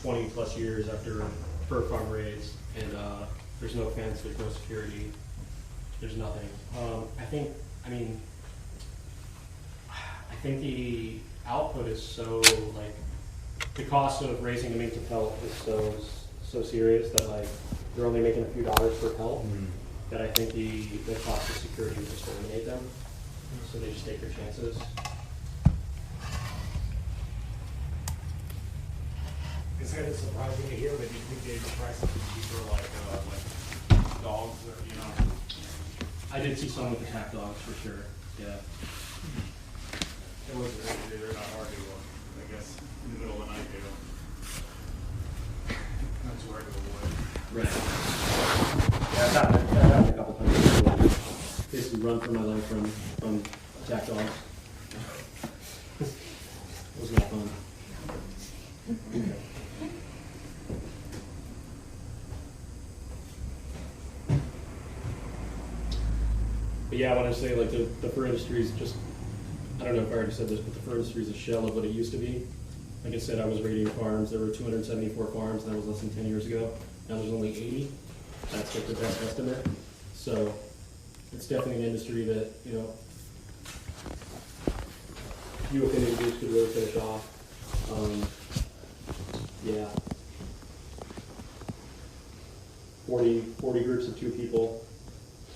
20 plus years after fur farm raised, and there's no fence, there's no security, there's nothing. I think the output is so, like, the cost of raising a mink to pelt is so serious that, like, they're only making a few dollars per pelt, that I think the cost of security would just eliminate them. So they just take their chances. It's kind of surprising to hear that you think they'd price it cheaper, like dogs, or, you know. I did see some with attack dogs for sure. Yeah. It wasn't, they're not hard to, I guess, in the middle of the night, they don't. That's hard to avoid. Right. Yeah, I've happened a couple times. Basically run for my life from attack dogs. It was not fun. But yeah, when I say like the fur industry is just, I don't know if I already said this, but the fur industry is a shell of what it used to be. Like I said, I was raiding farms. There were 274 farms, and that was less than 10 years ago. Now there's only 80. That's like the best estimate. So it's definitely an industry that, you know, few opinion groups could really finish off. Yeah. 40 groups of 2 people,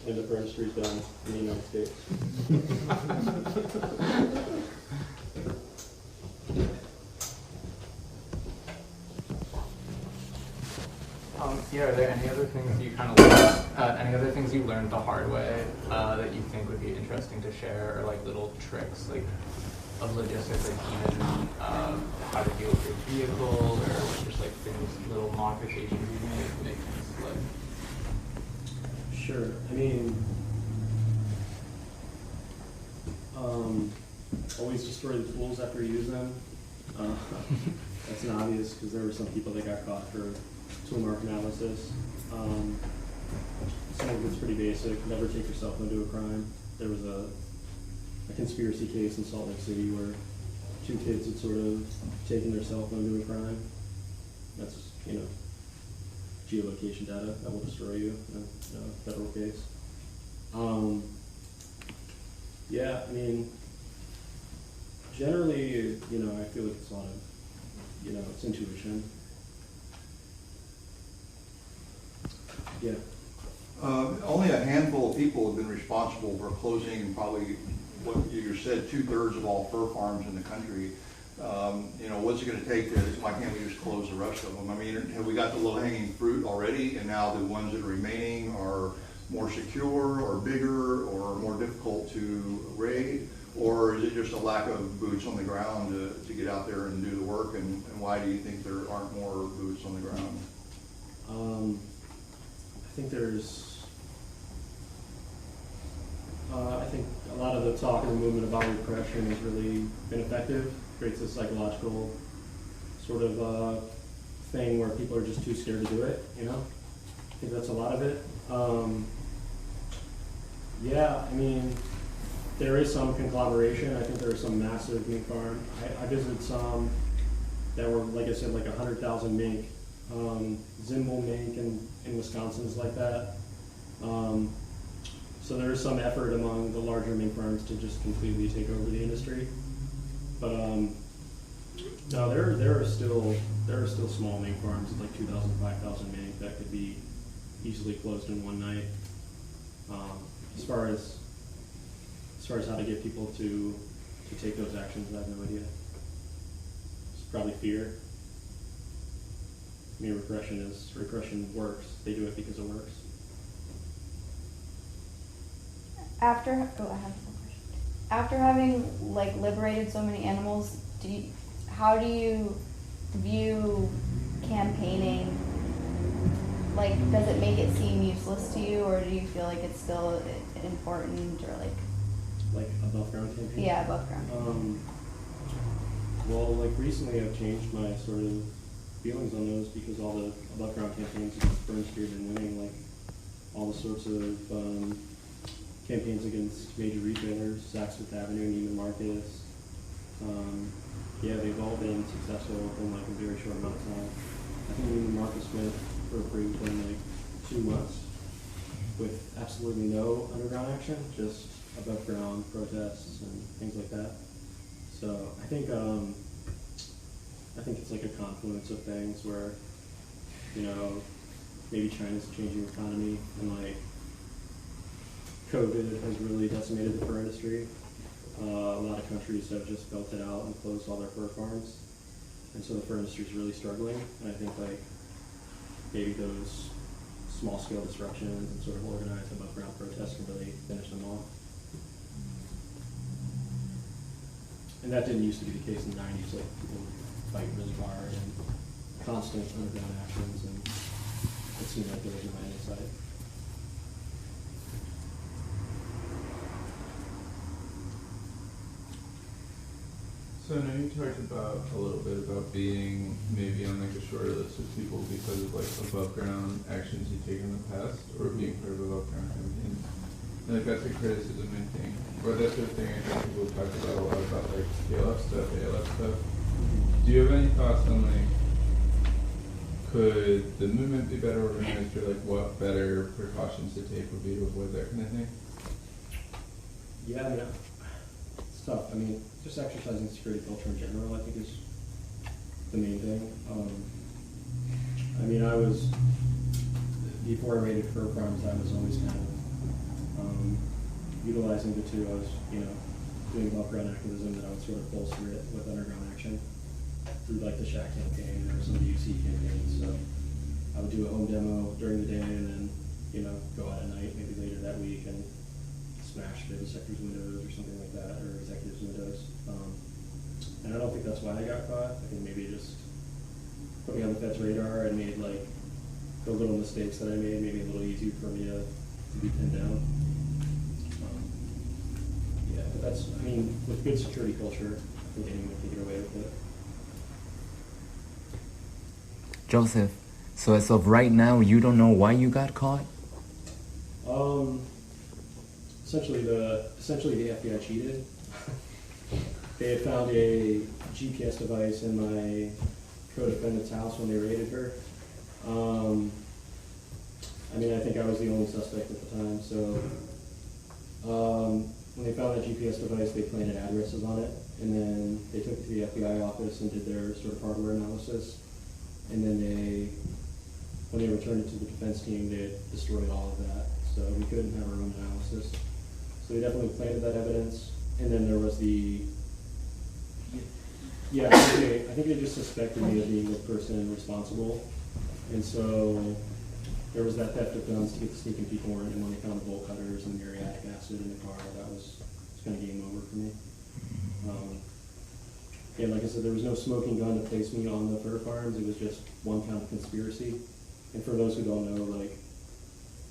and the fur industry is done in the United States. Yeah, are there any other things you kind of learned, any other things you learned the hard way that you think would be interesting to share, or like little tricks, like of logistics, like even how to deal with your vehicle, or just like things, little modifications you made to make things like. Sure. I mean, always destroy the tools after you use them. That's an obvious, because there were some people that got caught for tool mark analysis. Some of it's pretty basic. Never take your cell phone to a crime. There was a conspiracy case in Salt Lake City where 2 kids had sort of taken their cell phone to a crime. That's, you know, geolocation data that will destroy you in a federal case. Yeah, I mean, generally, you know, I feel like it's a lot of, you know, it's intuition. Yeah. Only a handful of people have been responsible for closing probably what you just said, 2/3 of all fur farms in the country. You know, what's it going to take to, why can't we just close the rest of them? I mean, have we got the low-hanging fruit already, and now the ones that are remaining are more secure or bigger or more difficult to raid? Or is it just a lack of boots on the ground to get out there and do the work? And why do you think there aren't more boots on the ground? I think I think a lot of the talk and the movement about repression has really been effective. Creates a psychological sort of thing where people are just too scared to do it, you know? I think that's a lot of it. Yeah, I mean, there is some conglomeration. I think there are some massive mink farms. I visited some that were, like I said, like 100,000 mink. Zimbel mink in Wisconsin is like that. So there is some effort among the larger mink farms to just completely take over the industry. But no, there are still small mink farms with like 2,000, 5,000 mink that could be easily closed in one night. As far as how to get people to take those actions, I have no idea. It's probably fear. I mean, repression works. They do it because it works. After, I have one question. After having like liberated so many animals, how do you view campaigning? Like, does it make it seem useless to you, or do you feel like it's still important, or like above ground campaign? Yeah, above ground. Well, like recently, I've changed my sort of feelings on those because all the above ground campaigns against Burn Spear have been winning, like all the sorts of campaigns against major retailers, Saks Fifth Avenue, Neiman Marcus. Yeah, they've all been successful in like a very short amount of time. I think me and Marcus went for a break in like 2 months with absolutely no underground action, just above ground protests and things like that. So I think it's like a confluence of things where, you know, maybe China's changing economy and like COVID has really decimated the fur industry. A lot of countries have just built it out and closed all their fur farms. And so the fur industry is really struggling. And I think like maybe those small scale disruptions and sort of organized above ground protests can really finish them off. And that didn't used to be the case in the 90s. Like people would fight really hard and constant underground actions, and it seemed like there was no end in sight. So I know you talked about a little bit about being maybe on like a shorter list of people because of like above ground actions you take in the past, or being part of above ground campaigns. And like that's a criticism I think, or that's the thing I think people talk about a lot about like scale up stuff, ALF stuff. Do you have any thoughts on like, could the movement be better organized, or like what better precautions to take would be to avoid that kind of thing? Yeah, I mean, it's tough. I mean, just exercising security culture in general, I think, is the main thing. I mean, before I raided fur farms, I was always kind of utilizing the two. I was, you know, doing above-ground activism, that I would sort of bolster it with underground action through like the Shack campaign or some of the UC campaigns. So I would do a home demo during the day and then, you know, go out at night, maybe later that week, and smash vivisectors' windows or something like that, or executives' windows. And I don't think that's why I got caught. I think maybe just put me on the Fed's radar and made like the little mistakes that I made maybe a little easier for me to be pinned down. Yeah, but that's, I mean, with good security culture, I think anyone can get away with it. Joseph, so as of right now, you don't know why you got caught? Essentially the FBI cheated. They had found a GPS device in my co-defendant's house when they raided her. I mean, I think I was the only suspect at the time, so when they found that GPS device, they planted addresses on it, and then they took it to the FBI office and did their sort of hardware analysis, and then when they returned it to the defense team, they had destroyed all of that, so we couldn't have our own analysis. So they definitely planted that evidence, and then there was I think they just suspected me of being the person responsible, and so there was that theft of guns to get the sneaking people in, and when they found the bolt cutters and muriatic acid in the car, that was kind of game over for me. And like I said, there was no smoking gun to place me on the fur farms. It was just one count of conspiracy. And for those who don't know, like,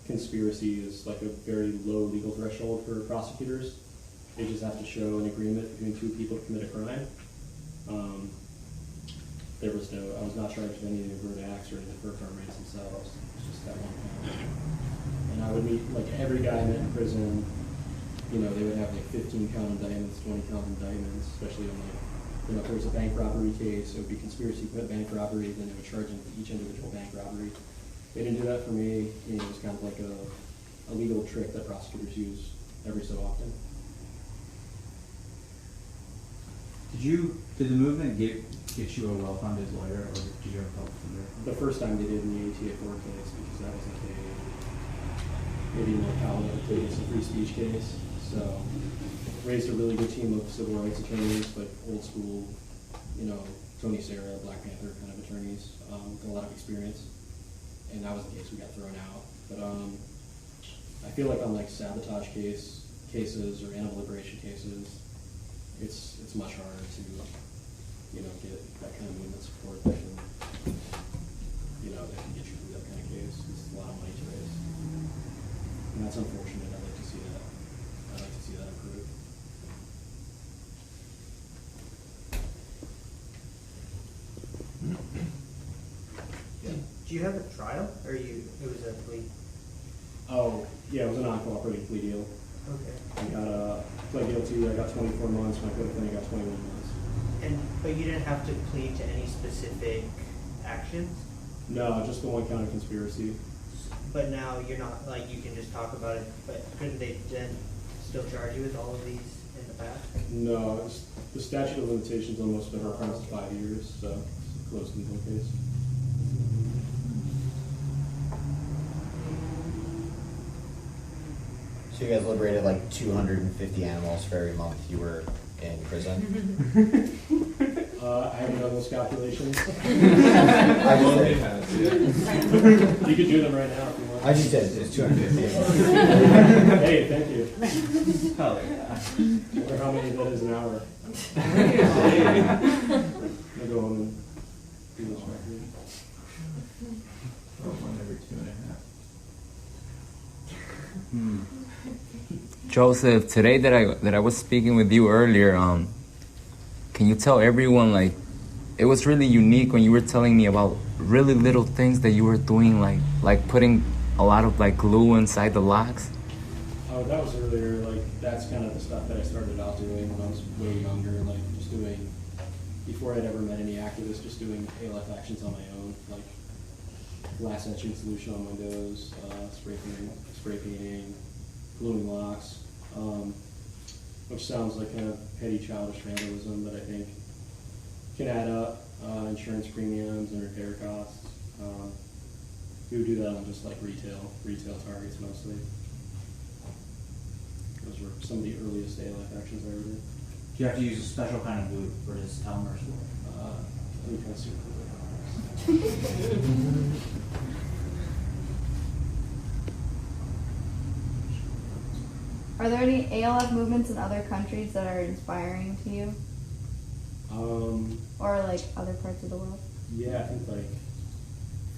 conspiracy is like a very low legal threshold for prosecutors. They just have to show an agreement between two people to commit a crime. I was not charged with any of the overt acts or any of the fur farm raids themselves. It's just that one count. And I would meet, like, every guy I met in prison, you know, they would have like 15 count indictments, 20 count indictments, especially on like, you know, if there was a bank robbery case, it would be conspiracy to commit bank robbery, then they would charge them for each individual bank robbery. They didn't do that for me. You know, it was kind of like a legal trick that prosecutors use every so often. Did the movement get you a well-funded lawyer, or did you have a public defender? The first time they did in the ATA4 case, because that was like maybe more palatable case, a free speech case. So raised a really good team of civil rights attorneys, like old school, you know, Tony Serra, Black Panther kind of attorneys, with a lot of experience. And that was the case we got thrown out. But I feel like on like sabotage cases or animal liberation cases, it's much harder to, you know, get that kind of movement support that can, you know, that can get you through that kind of case. It's a lot of money to raise. And that's unfortunate. I'd like to see that. I'd like to see that improve. Do you have a trial, or it was a plea? Oh, yeah, it was a non-cooperating plea deal. Okay. I got pled guilty. I got 24 months. My co-defendant got 21 months. But you didn't have to plead to any specific actions? No, just the one count of conspiracy. But now you're not, like, you can just talk about it, but couldn't they then still charge you with all of these in the past? No, the statute of limitations on most federal crimes is 5 years, so it's a closed legal case. So you guys liberated like 250 animals for every month you were in prison? I haven't done those calculations. I Well, just it did. has, yeah. You could do them right now if you want. I just did. It's 250. Hey, thank you. Oh, yeah. I wonder how many that is an hour. I'll go home and do this right here. Oh, 1 every 2.5. Joseph, today that I was speaking with you earlier, can you tell everyone, like, it was really unique when you were telling me about really little things that you were doing, like putting a lot of like glue inside the locks? Oh, that was earlier, like, that's kind of the stuff that I started out doing when I was way younger, like, just doing, before I'd ever met any activists, just doing ALF actions on my own, like, glass etching solution on windows, spray painting, gluing locks, which sounds like kind of petty childish vandalism, but I think can add up, insurance premiums and repair costs. We would do that on just like retail targets mostly. Those were some of the earliest ALF actions I ever did. Do you have to use a special kind of glue for this Elmer's? Any kind of super glue. Are there any ALF movements in other countries that are inspiring to you, or like other parts of the world? Yeah, I think like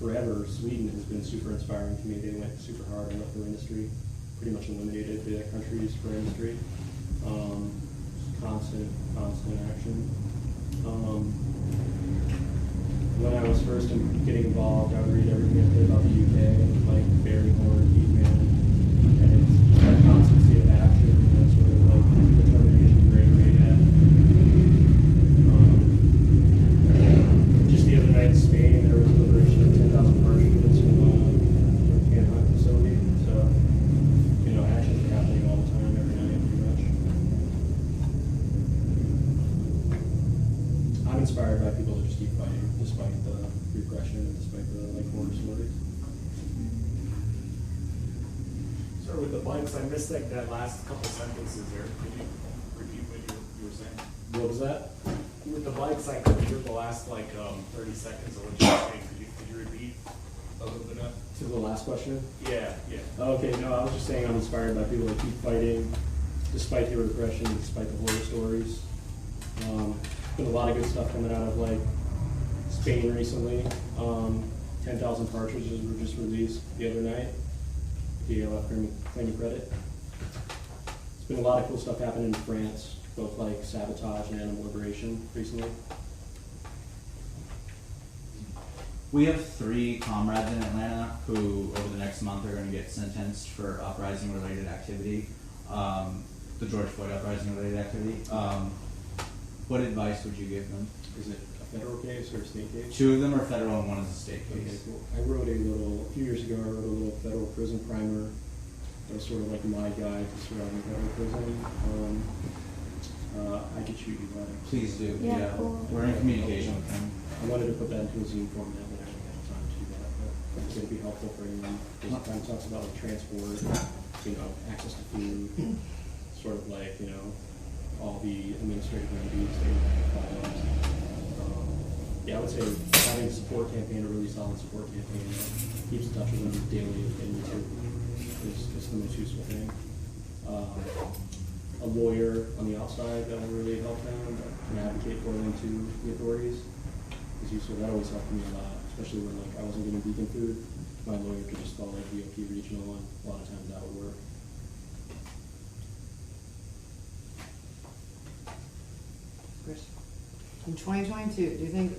forever, Sweden has been super inspiring to me. They went super hard on the fur industry, pretty much eliminated the country's fur industry. Constant action. When I was first getting involved, I would read everything I could about the UK, like Barry Horn, Heath Man, and it's just that constancy of action, and that sort of like determination, bravery they had. Just the other night in Spain, there was a liberation of 10,000 partridges from a can hunt facility. So, you know, actions are happening all the time, every night, pretty much. I'm inspired by people that just keep fighting, despite the repression and despite the like horror stories. Sorry, with the bikes, I missed like that last couple sentences there. Could you repeat what you were saying? What was that? With the bikes, I couldn't hear the last like 30 seconds of what you were saying. Could you repeat a little bit of? To the last question? Yeah. Okay, no, I was just saying I'm inspired by people that keep fighting, despite the repression, despite the horror stories. Been a lot of good stuff coming out of like Spain recently. 10,000 partridges were just released the other night. The ALF claim credit. It's been a lot of cool stuff happening in France, both like sabotage and animal liberation recently. We have 3 comrades in Atlanta who, over the next month, are going to get sentenced for uprising-related activity, the George Floyd uprising-related activity. What advice would you give them? Is it a federal case or a state case? 2 of them are federal and 1 is a state Okay, case. cool. A few years ago, I wrote a little federal prison primer. That was sort of like my guide to surrounding federal prison. I could shoot you that. Please do. Yeah, cool. We're in communication with them. I wanted to put that into a Zoom format, but I haven't had time to do that. But it's going to be helpful for anyone. There's time talks about like transport, you know, access to food, sort of like, you know, all the administrative remedies they would have to follow. Yeah, I would say having a support campaign, a really solid support campaign that keeps in touch with them daily and YouTube is the most useful thing. A lawyer on the outside that will really help them, that can advocate for them to the authorities is useful. That always helped me a lot, especially when like I wasn't getting vegan food. My lawyer could just call like VOP regional, and a lot of times that would work. In 2022, do you think,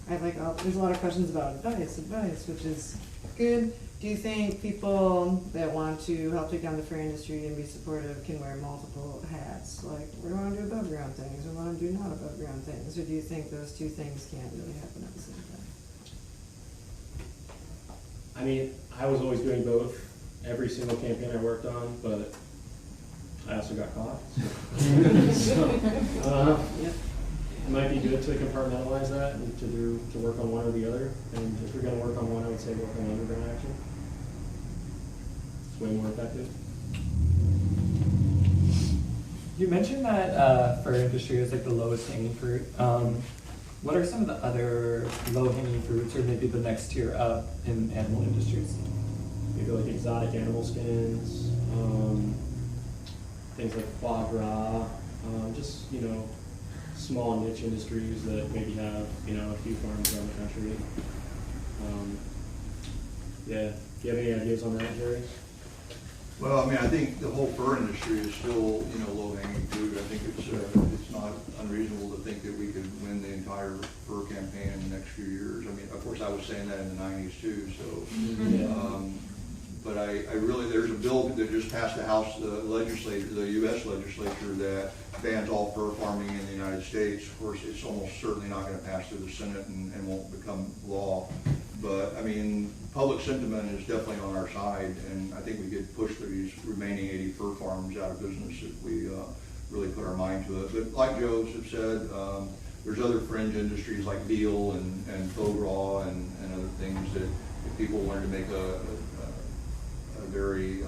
there's a lot of questions about advice, which is good. Do you think people that want to help take down the fur industry and be supportive can wear multiple hats? Like, we want to do above ground things, we want to do not above ground things. Or do you think those two things can't really happen at the same time? I mean, I was always doing both, every single campaign I worked on, but I also got caught. So, it might be good to compartmentalize that and to work on one or the other. And if you're going to work on one, I would say work on underground action. It's way more effective. You mentioned that fur industry is like the lowest hanging fruit. What are some of the other low hanging fruits, or maybe the next tier up in animal industries? Maybe like exotic animal skins, things like foie gras, just, small niche industries that maybe have, a few farms around the country. Yeah, do you have any ideas on that, Jerry? Well, I mean, I think the whole fur industry is still, low-hanging fruit. I think it's not unreasonable to think that we could win the entire fur campaign in the next few years. I mean, of course, I was saying that in the 90s too, so. But I really, there's a bill that just passed the House legislature, the U.S. legislature, that bans all fur farming in the United States. Of course, it's almost certainly not going to pass through the Senate and won't become law. But, I mean, public sentiment is definitely on our side, and I think we could push these remaining 80 fur farms out of business if we really put our mind to it. But like Joseph said, there's other fringe industries like veal and faux gras and other things that if people wanted to make a very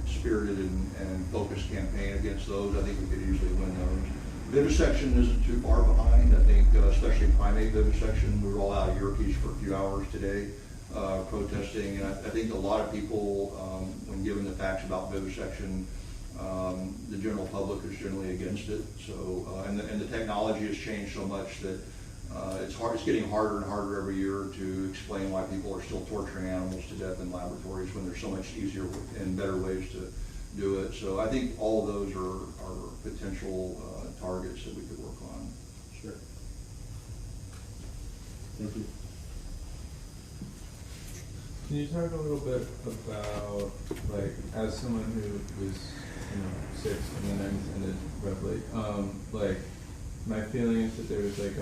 spirited and focused campaign against those, I think we could easily win those. Vivisection isn't too far behind. I think, especially primate vivisection, we were all out of Yerkes for a few hours today protesting, and I think a lot of people, when given the facts about vivisection, the general public is generally against it. So, and the technology has changed so much that it's getting harder and harder every year to explain why people are still torturing animals to death in laboratories when there's so much easier and better ways to do it. So I think all of those are potential targets that we could work on. Sure. Thank you. Can you talk a little bit about, like, as someone who was, 6 and then ended roughly, like, my feeling is that there was like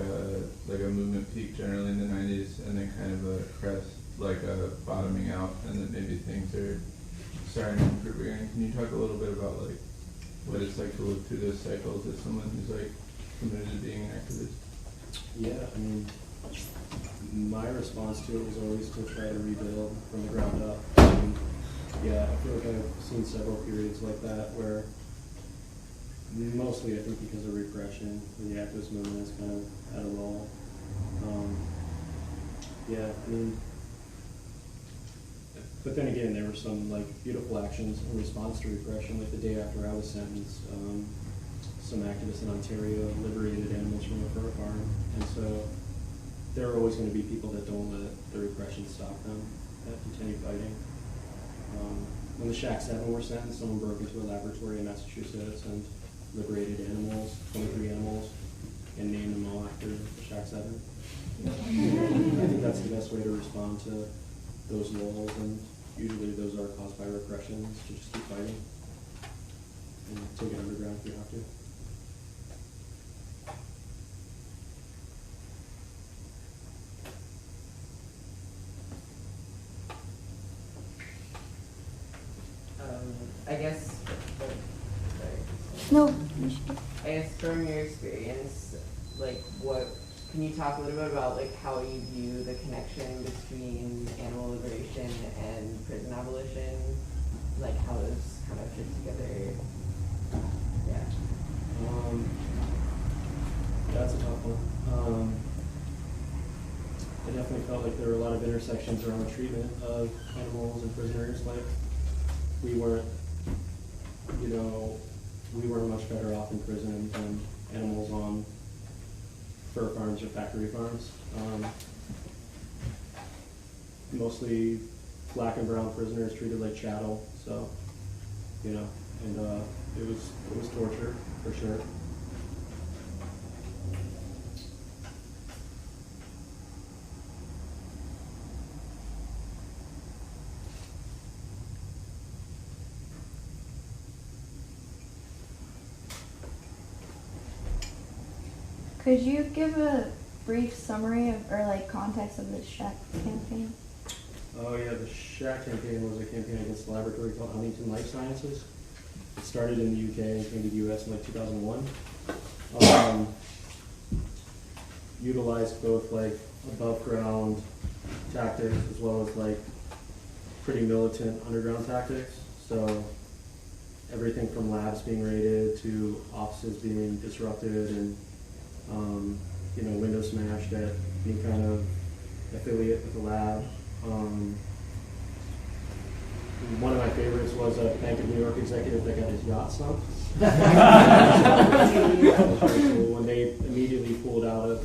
a movement peak generally in the 90s and then kind of a crest, like a bottoming out, and then maybe things are starting to improve again. Can you talk a little bit about like what it's like to live through those cycles as someone who's like committed to being an activist? Yeah, I mean, my response to it was always to try to rebuild from the ground up. And yeah, I feel like I've seen several periods like that where mostly I think because of repression, the activist movement is kind of at a lull. Yeah, I mean, but then again, there were some like beautiful actions in response to repression. Like the day after I was sentenced, some activists in Ontario liberated animals from a fur farm, and so there are always going to be people that don't let the repression stop them, that continue fighting. When the Shack 7 were sentenced, someone broke into a laboratory in Massachusetts and liberated animals, 23 animals, and named them all after the Shack 7. I think that's the best way to respond to those lulls, and usually those are caused by repression, to just keep fighting and take it underground if you have to. I guess, No. I guess from your experience, like what, can you talk a little bit about like how you view the connection between animal liberation and prison abolition, like how those kind of fit together? Yeah. That's a tough one. I definitely felt like there were a lot of intersections around the treatment of animals and prisoners. Like we weren't much better off in prison than animals on fur farms or factory farms. Mostly black and brown prisoners treated like chattel, so, and it was torture, for sure. Could you give a brief summary of, or like context of the Shack campaign? Oh yeah, the Shack campaign was a campaign against a laboratory called Huntington Life Sciences. It started in the UK and came to the US in like 2001. Utilized both like above ground tactics as well as like pretty militant underground tactics. So everything from labs being raided to offices being disrupted and windows smashed at any kind of affiliate with the lab. One of my favorites was a Bank of New York executive that got his yacht sunk. When they immediately pulled out of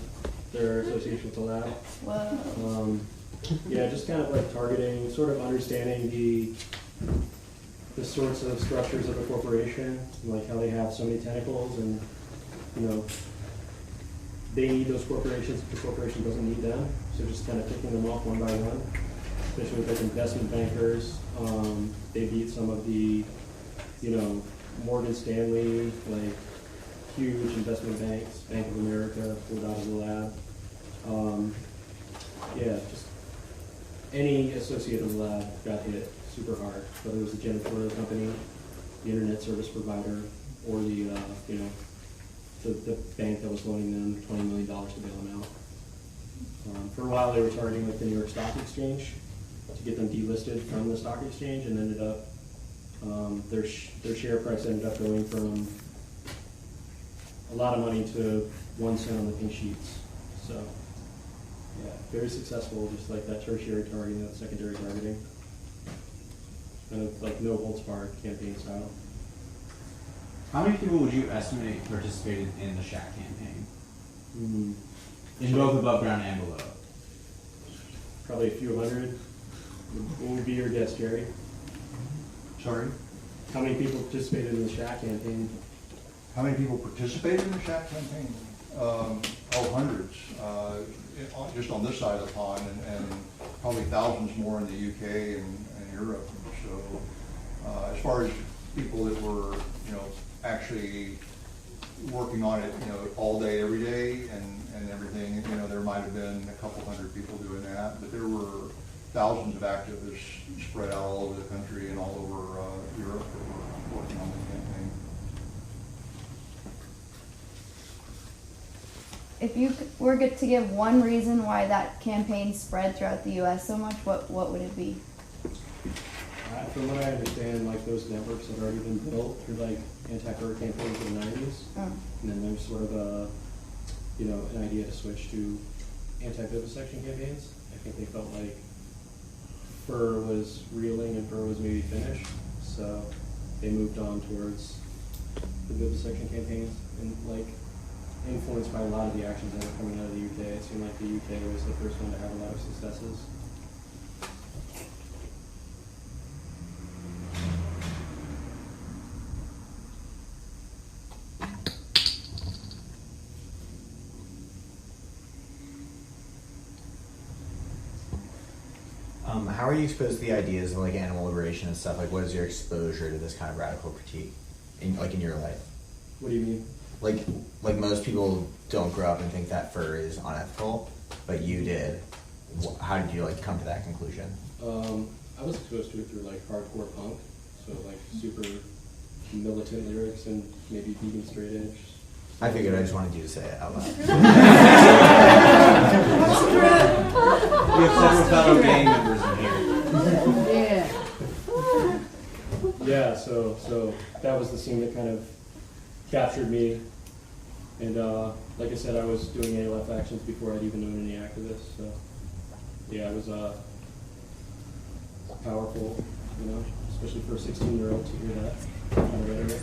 their association with the lab. Whoa. Yeah, just kind of like targeting, sort of understanding the sorts of structures of a corporation, like how they have so many tentacles, and they need those corporations if the corporation doesn't need them. So just kind of picking them off one by one, especially with like investment bankers. They beat some of the, Morgan Stanley, like huge investment banks, Bank of America pulled out of the lab. Just any associate of the lab got hit super hard, whether it was the janitorial company, the internet service provider, or the bank that was loaning them $20 million to bail them out. For a while, they were targeting like the New York Stock Exchange to get them delisted from the stock exchange, and ended up their share price ended up going from a lot of money to 1 cent on the pink sheets. So, yeah, very successful, just like that tertiary targeting, that secondary targeting. Kind of like no holds barred campaign style. How many people would you estimate participated in the Shack campaign? In both above ground and below? Probably a few hundred. What would be your guess, Jerry? Sorry? How many people participated in the Shack campaign? How many people participated in the Shack campaign? Hundreds. Just on this side of the pond, and probably thousands more in the UK and Europe. So, as far as people that were, actually working on it, all day, every day, and everything, there might have been a couple hundred people doing that, but there were thousands of activists spread out all over the country and all over Europe that were working on the campaign. If you were to give one reason why that campaign spread throughout the U.S. so much, what would it be? From what I understand, like those networks had already been built through like anti-terror campaigns in the 90s. Oh. And then there's sort of an idea to switch to anti-vivisection campaigns. I think they felt like fur was reeling and fur was maybe finished. So they moved on towards the vivisection campaigns, and like influenced by a lot of the actions that were coming out of the UK. It seemed like the UK was the first one to have a lot of successes. How are you exposed to the ideas of like animal liberation and stuff? Like, what is your exposure to this kind of radical critique in your life? What do you mean? Like most people don't grow up and think that fur is unethical, but you did. How did you come to that conclusion? I was exposed to it through like hardcore punk, so like super militant lyrics and maybe vegan straight edge. I figured I just wanted you to say it out loud. We have several fellow gang members in here. Yeah, so that was the scene that kind of captured me. And like I said, I was doing ALF actions before I'd even known any activists. So yeah, it was powerful, especially for a 16-year-old to hear that on the rhetoric.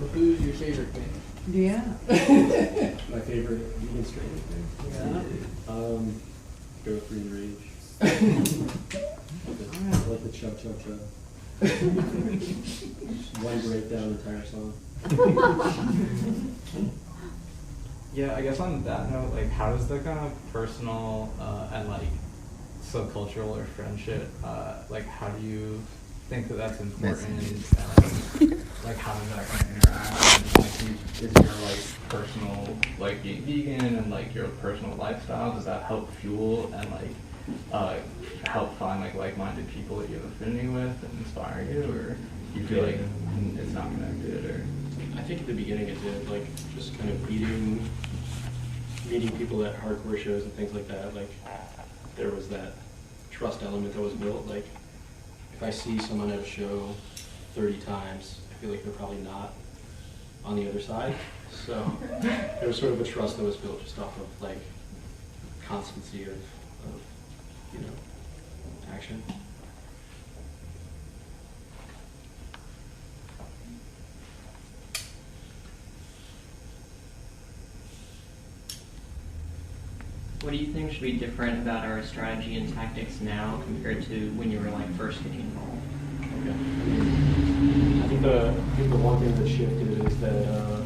Well, who's your favorite band? Yeah. My favorite vegan straight edge band? Yeah. Go with Green Rage. I like the chub chub chub. One breakdown, entire song. Yeah, I guess on that note, how does the kind of personal and subcultural or friendship, how do you think that that's important? And how does that kind of interact? And, is your personal being vegan and your personal lifestyle, does that help fuel and help find like like-minded people that you have affinity with and inspire you, or you feel like it's not connected? Or I think at the beginning it did, like just kind of meeting people at hardcore shows and things like that. Like there was that trust element that was built. Like if I see someone at a show 30 times, I feel like they're probably not on the other side. So there was sort of a trust that was built just off of like constancy of you know, action. What do you think should be different about our strategy and tactics now compared to when you were like first getting involved? Okay. I think the one thing that shifted is that it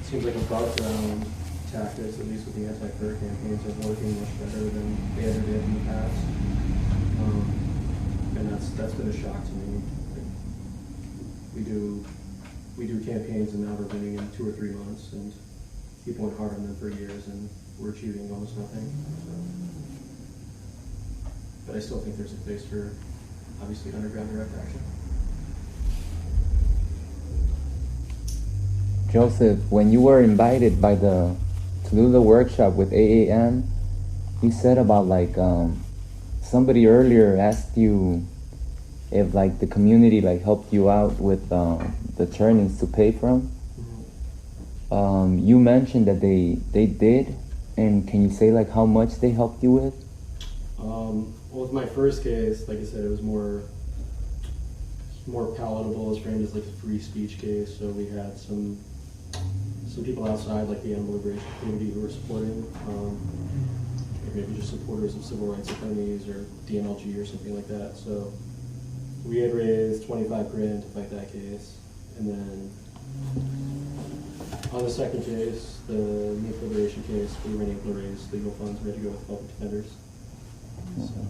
seems like above ground tactics, at least with the anti-fur campaigns, are working much better than they ever did in the past. And that's been a shock to me. Like, we do campaigns and now we're winning in 2 or 3 months, and people went hard on them for years and we're achieving almost nothing. So. But I still think there's a place for obviously underground direct action. Joseph, when you were invited to do the workshop with AAM, you said about like somebody earlier asked you if like the community like helped you out with the trainings to pay from. You mentioned that they did, and can you say like how much they helped you with? Well, with my first case, like I said, it was more palatable. It's framed as like a free speech case, so we had some people outside, like the animal liberation community, who were supporting, or maybe just supporters of civil rights attorneys or DNLG or something like that. So we had raised $25,000 to fight that case, and then on the second case, the youth liberation case, we were able to raise legal funds. We had to go with public defenders. So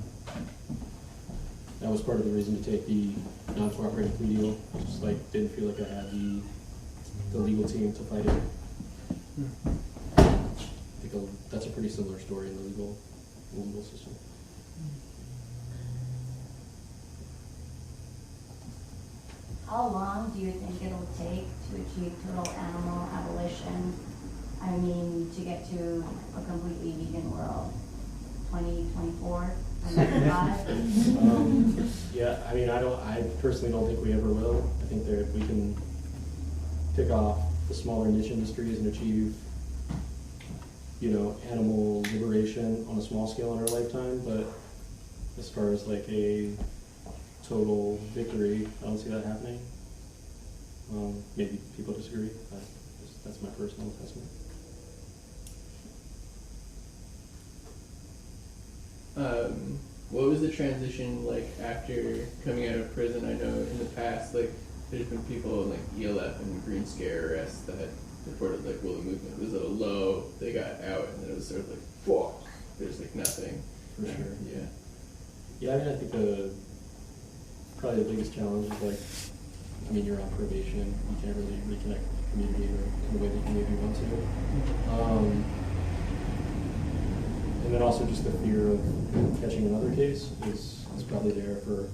that was part of the reason to take the non-cooperating plea deal. I just like didn't feel like I had the legal team to fight it. I think that's a pretty similar story in the legal system. How long do you think it'll take to achieve total animal abolition? I mean, to get to a completely vegan world? 2024? 2025? Yeah, I mean, I personally don't think we ever will. I think that we can pick off the smaller niche industries and achieve, you know, animal liberation on a small scale in our lifetime, but as far as like a total victory, I don't see that happening. Maybe people disagree, but that's my personal assessment. What was the transition like after coming out of prison? I know in the past, like, there's been people like ELF and Green Scare arrests that reported like, well, the movement was at a low, they got out, and then it was sort of like, whoa, there's like nothing. For sure. Yeah. Yeah, I mean, I think probably the biggest challenge is like, I mean, you're on probation, you can't really reconnect with the community or in the way that you maybe want to. And then also just the fear of catching another case is probably there for,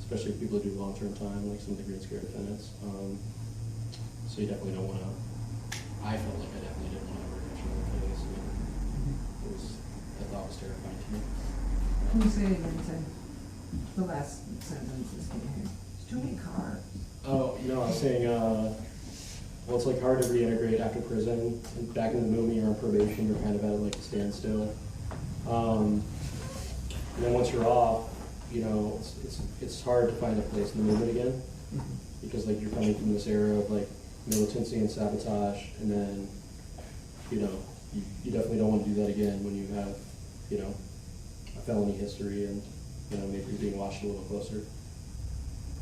especially people who do long-term time, like some of the Green Scare defendants. So you definitely don't want to, I felt like I definitely didn't want to ever catch another case. That thought was terrifying to me. Can you say it again, Tim? The last sentence is getting here. There's too many cars. Oh, no, I was saying, well, it's like hard to reintegrate after prison. And back in the movement, you're on probation, you're kind of at like a standstill. And then once you're off, you know, it's hard to find a place in the movement again, because like you're coming from this era of like militancy and sabotage, and then, you know, you definitely don't want to do that again when you have, you know, a felony history and, you know, maybe you're being watched a little closer.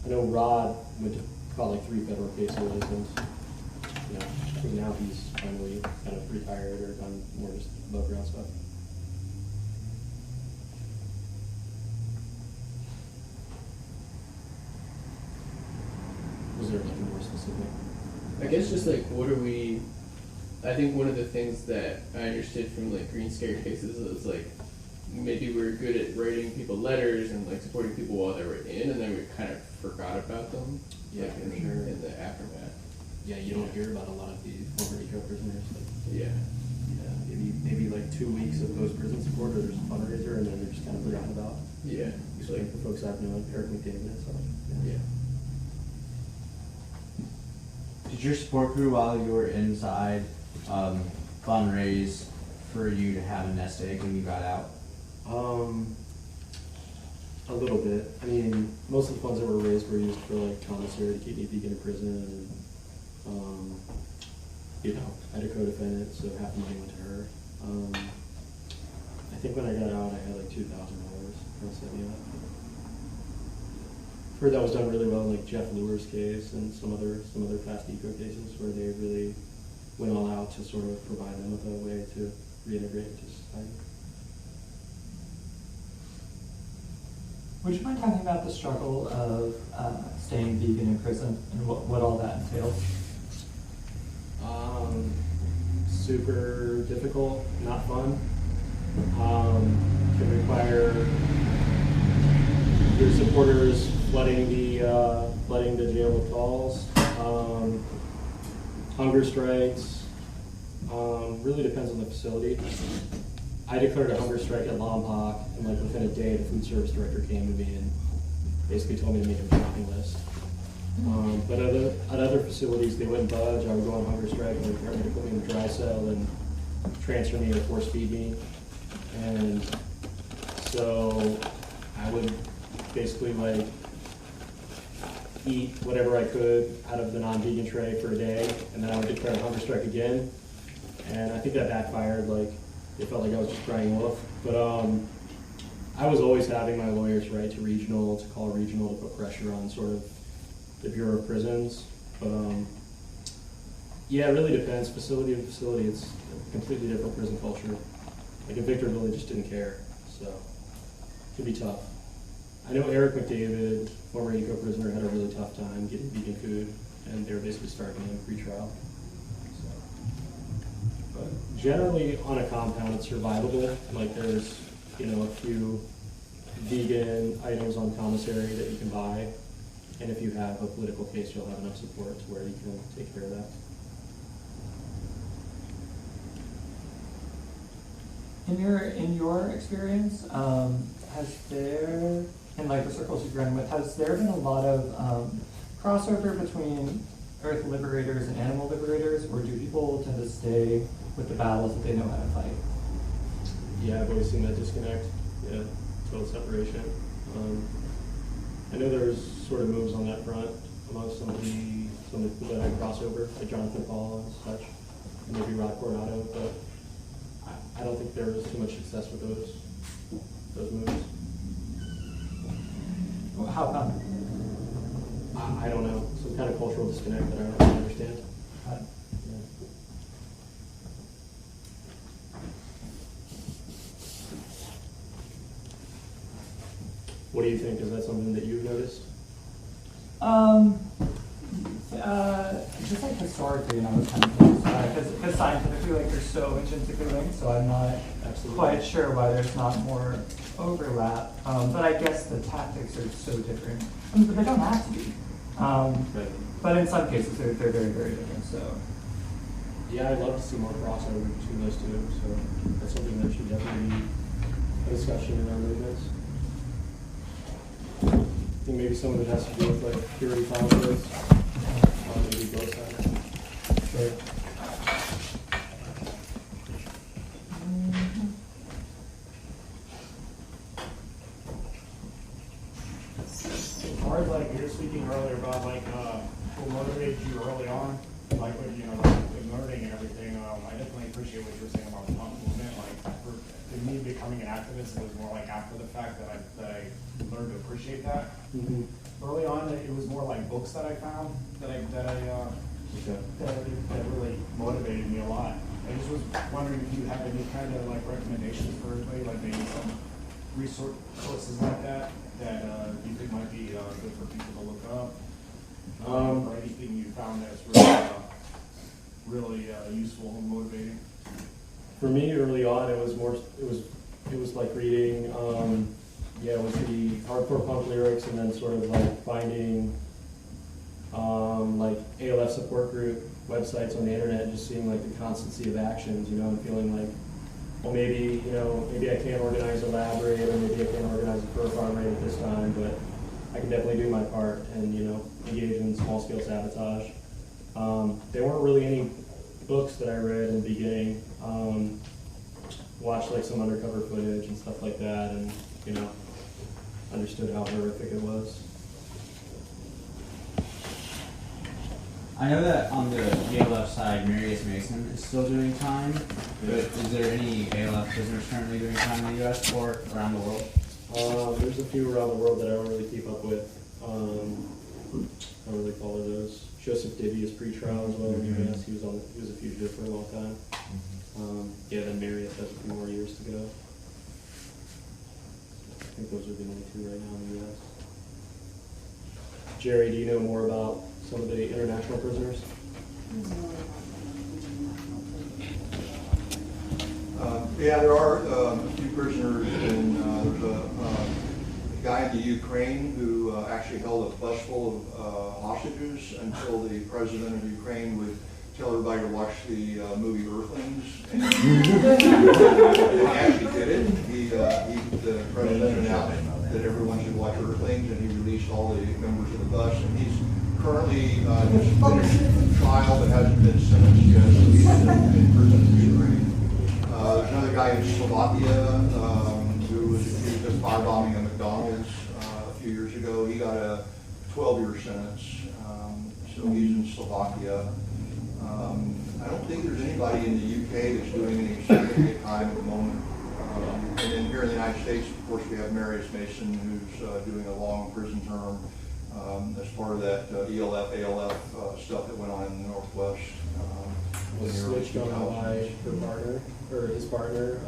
I know Rod went to file like 3 federal cases, and, you know, I think now he's finally kind of retired or done more just above ground stuff. Was there like more specific? I guess just like, what are we, I think one of the things that I understood from like Green Scare cases is like, maybe we were good at writing people letters and like supporting people while they were in, and then we kind of forgot about them. Yeah, like, for in, sure. in the aftermath. Yeah, you don't hear about a lot of the former eco prisoners. Like, Yeah. yeah, maybe like 2 weeks of post-prison support, or there's a fundraiser, and then they're just kind of forgotten about. Yeah. So like the folks I've known, Eric McDavid and stuff. Yeah. Did your support crew, while you were inside, fundraise for you to have a nest egg when you got out? A little bit. I mean, most of the funds that were raised were used for like commissary to keep me vegan in prison, and you know, I had a co-defendant, so half the money went to her. I think when I got out, I had like $2,000 that set me up. Heard that was done really well in like Jeff Lure's case and some other fast eco cases where they really went all out to sort of provide them with a way to reintegrate into society. Would you mind talking about the struggle of staying vegan in prison and what all that entails? Super difficult, not fun. Can require your supporters flooding the jail with calls, hunger strikes. Really depends on the facility. I declared a hunger strike at Lompoc, and like within a day, the food service director came to me and basically told me to make a shopping list. But at other facilities, they wouldn't budge. I would go on hunger strike, and they'd threaten to put me in a dry cell and transfer me or force feed me. And so I would basically like eat whatever I could out of the non-vegan tray for a day, and then I would declare a hunger strike again. And I think that backfired. Like, it felt like I was just crying wolf. But I was always having my lawyers write to regional, to call regional, to put pressure on sort of the Bureau of Prisons. But yeah, it really depends. Facility to facility, it's a completely different prison culture. Like in Victorville, they just didn't care. So it could be tough. I know Eric McDavid, former eco prisoner, had a really tough time getting vegan food, and they were basically starving him pre-trial. So, but generally on a compound, it's survivable. Like there's, you know, a few vegan items on commissary that you can buy, and if you have a political case, you'll have enough support to where you can take care of that. In your experience, has there, in like the circles you've run with, has there been a lot of crossover between Earth liberators and animal liberators, or do people tend to stay with the battles that they know how to fight? Yeah, I've always seen that disconnect. Yeah, total separation. I know there's sort of moves on that front among some of the people that I cross over, like Jonathan Paul and such, maybe Rod Coronado, but I don't think there was too much success with those moves. Well, how come? I don't know. Some kind of cultural disconnect that I don't really understand. Yeah. What do you think? Is that something that you've noticed? Just like historically, I was kind of curious, because scientifically, like they're so intrinsically linked, so I'm not quite sure why there's not more overlap. But I guess the tactics are so different. I mean, but they don't have to be. But in some cases, they're very, very different. So. Yeah, I'd love to see more crossover between those two. So that's something that should definitely be a discussion in our movements. I think maybe some of it has to do with like purity conflicts. Maybe both sides. Sure. It's hard, like you were speaking earlier about like what motivated you early on, like with with learning and everything. I definitely appreciate what you were saying about the punk movement. Like for me becoming an activist, it was more like after the fact that I learned to appreciate that. Mm-hmm. Early on, it was more like books that I found that really motivated me a lot. I just was wondering if you have any kind of like recommendations for everybody, like maybe some resources like that you think might be good for people to look up, or anything you found that's really useful and motivating. For me, early on, it was it was like reading, it was the hardcore punk lyrics, and then sort of like finding like ALF support group websites on the internet, and just seeing like the constancy of actions, you know, and feeling like, well, maybe, you know, maybe I can't organize a lab raid, or maybe I can't organize a fur farm raid at this time, but I can definitely do my part and, you know, engage in small-scale sabotage. There weren't really any books that I read in the beginning. Watched like some undercover footage and stuff like that, and, you know, understood how horrific it was. I know that on the ALF side, Marius Mason is still doing time, but is there any ALF prisoners currently doing time in the U.S. or around the world? There's a few around the world that I don't really keep up with. I don't really follow those. Joseph-Buddenberg is pre-trial as well in the U.S. He was a fugitive for a long time. Then Marius has a few more years to go. I think those are the only two right now in the U.S. Jerry, do you know more about some of the international prisoners? There are a few prisoners, and there's a guy in the Ukraine who actually held a bus full of hostages until the president of Ukraine would tell everybody to watch the movie Earthlings. And he actually did it. The president announced that everyone should watch Earthlings, and he released all the members of the bus. And he's currently just finished trial but hasn't been sentenced yet. So he's in prison in Ukraine. There's another guy in Slovakia who was accused of firebombing a McDonald's a few years ago. He got a 12-year sentence. So he's in Slovakia. I don't think there's anybody in the UK that's doing any significant time at the moment. And then here in the United States, of course, we have Marius Mason, who's doing a long prison term as part of that ELF, ALF stuff that went on in the Northwest. Was switched on by her partner, or his partner,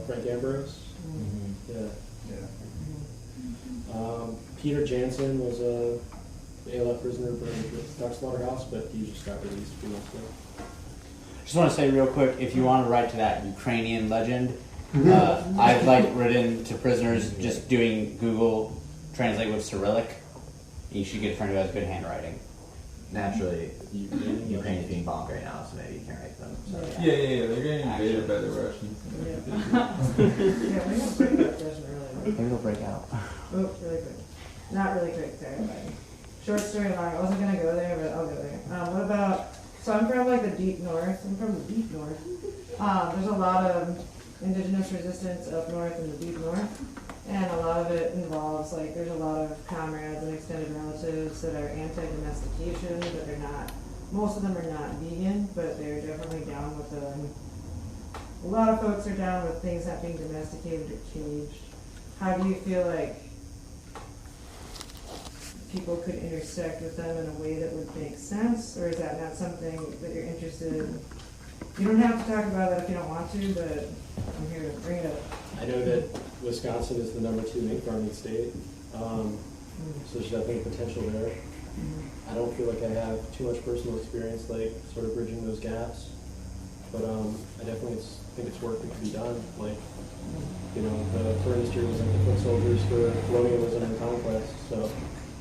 Frank Ambrose. Peter Jansen was a ALF prisoner for the Duck Slaughterhouse, but he just got released a few months ago. Just want to say real quick, if you want to write to that Ukrainian legend, I've written to prisoners just doing Google Translate with Cyrillic. You should get a friend who has good handwriting. Naturally, Ukraine's being bombed right now, so maybe you can write them. So, Yeah, they're getting invaded by the Russians. Yeah, we're gonna break up Russian early. Maybe they'll break out. Oh, really quick. Not really quick, sorry. Short story long. I wasn't gonna go there, but I'll go there. What about? So I'm from the deep north. There's a lot of indigenous resistance up north in the deep north, and a lot of it involves there's a lot of comrades and extended relatives that are anti-domestication, but they're not. Most of them are not vegan, but they're definitely down with a lot of folks are down with things not being domesticated or caged. How do you feel like people could intersect with them in a way that would make sense, or is that not something that you're interested in? You don't have to talk about it if you don't want to, but I'm here to bring it up. I know that Wisconsin is the #2 mink farming state, so there's definitely potential there. I don't feel like I have too much personal experience, sort of bridging those gaps, but I definitely think it's work that can be done. The fur industry was the foot soldiers for colonialism and conquest, so.